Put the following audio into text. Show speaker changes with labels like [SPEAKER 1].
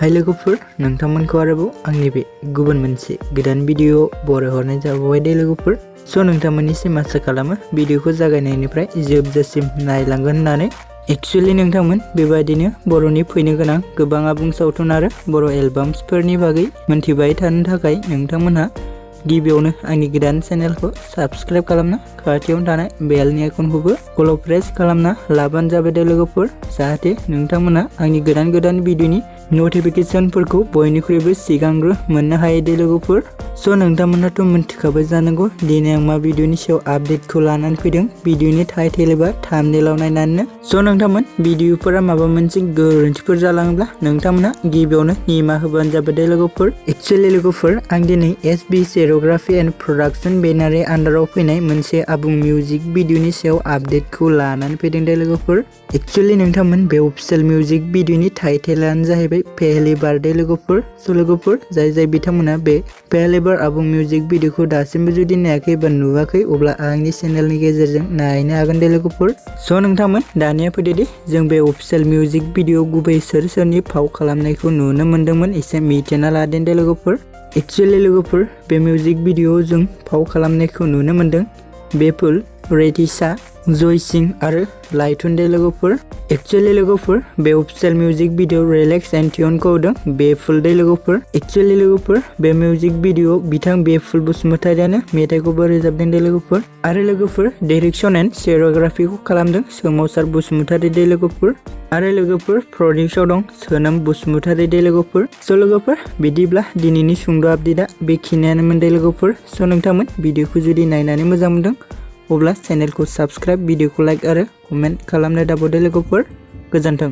[SPEAKER 1] हाय लोगोफोर नोंथांमोनखौ आरोबाव आंनि बे गुबुन मोनसे गोदान भिडिअ बरायहरनाय जाबाय दे लोगोफोर स' नोंथांमोननिसिम आसा खालामो भिडिअखौ जागायनायनिफ्राय जोबजासिम नायलांगोन होननानै एक्चुअली नोंथांमोन बेबायदिनो बर'नि फैनो गोनां गोबां आबुं सावथुन आरो बर' एलबाम्सफोरनि बागै मोनथिबाय थानो थाखाय नोंथांमोनहा गिबियावनो आंनि गोदान चेनेलखौ साबस्क्राइब खालामना खाथियावनो थानाय बेलनि आइकनखौबो अल प्रेस खालामना लाबानो जाबाय दे लोगोफोर जाहाथे नोंथांमोना आंनि गोदान भिडिअनि नटिफिकेशनफोरखौ बयनिख्रुइबो सिगांग्रो मोननो हायो दे लोगोफोर स' नोंथांमोनाथ' मिन्थिखाबाय जानांगौ दिनै आं मा भिडिअनि सायाव आपडेटखौ लानानै फैदों भिडिअनि टाइटेल एबा थाम्बनेइलाव नायनानैनो स' नोंथांमोन भिडिअफोरा माबा मोनसे गोरोन्थिफोर जालाङोब्ला नोंथांमोना गिबियावनो निमाहा होबानो जाबाय दे लोगोफोर एक्चुअली लोगोफोर आं दिनै एसबी सेरोग्राफी एन्ड प्रडाक्शन बेनारनि आन्डाराव फैनाय मोनसे आबुं मिउजिक भिडिअनि सायाव आपडेटखौ लानानै फैदों दे लोगोफोर एक्चुअली नोंथांमोन बे अफिशियेल मिउजिक भिडिअनि टाइटेलानो जाहैबाय फेले बार दे लोगोफोर स' लोगोफोर जाय बिथांमोना बे फेले बार आबुं मिउजिक भिडिअखौ दासिमबो जुदि नायाखै एबा नुवाखै अब्ला आंनि चेनेलनि गेजेरजों नायनो हागोन दे लोगोफोर स' नोंथांमोन दानिया फैदो दे जों बे अफिशियेल मिउजिक भिडिअ गुबै सोरनि फाव खालामनायखौ नुनो मोन्दोंमोन एसे मिथिना लादों दे लोगोफोर एक्चुअली लोगोफोर बे मिउजिक भिडिअ जों फाव खालामनायखौ नुनो मोन्दों बेफोर रेटिसा जय सिंह आरो लाइटुन दे लोगोफोर एक्चुअली लोगोफोर बे अफिशियेल मिउजिक भिडिअ रिलेक्स एन्ड ट्यूनखौ होदों बेफुल दे लोगोफोर एक्चुअली लोगोफोर बे मिउजिक भिडिअ बिथां बेफुल बसुमतारियानो मेथाइखौबो रोजाबदों दे लोगोफोर आरो लोगोफोर डाइरेक्शन एन्ड सिनेमेट'ग्राफिखौ खालामदों सोमावसार बसुमतारि दे लोगोफोर आरो लोगोफोर प्रडिउसाव दं सोनाम बसुमतारि दे लोगोफोर स' लोगोफोर बिदिब्ला दिनैनि सुंद' आपडेटआ बेखिनियानोमोन दे लोगोफोर स' नोंथांमोन भिडिअखौ जुदि नायनानै मोजां मोनदों अब्ला चेनेलखौ साबस्क्राइब भिडिअखौ लाइक आरो कमेन्ट खालामनो दाबावदो लोगोफोर गोजोन्थों।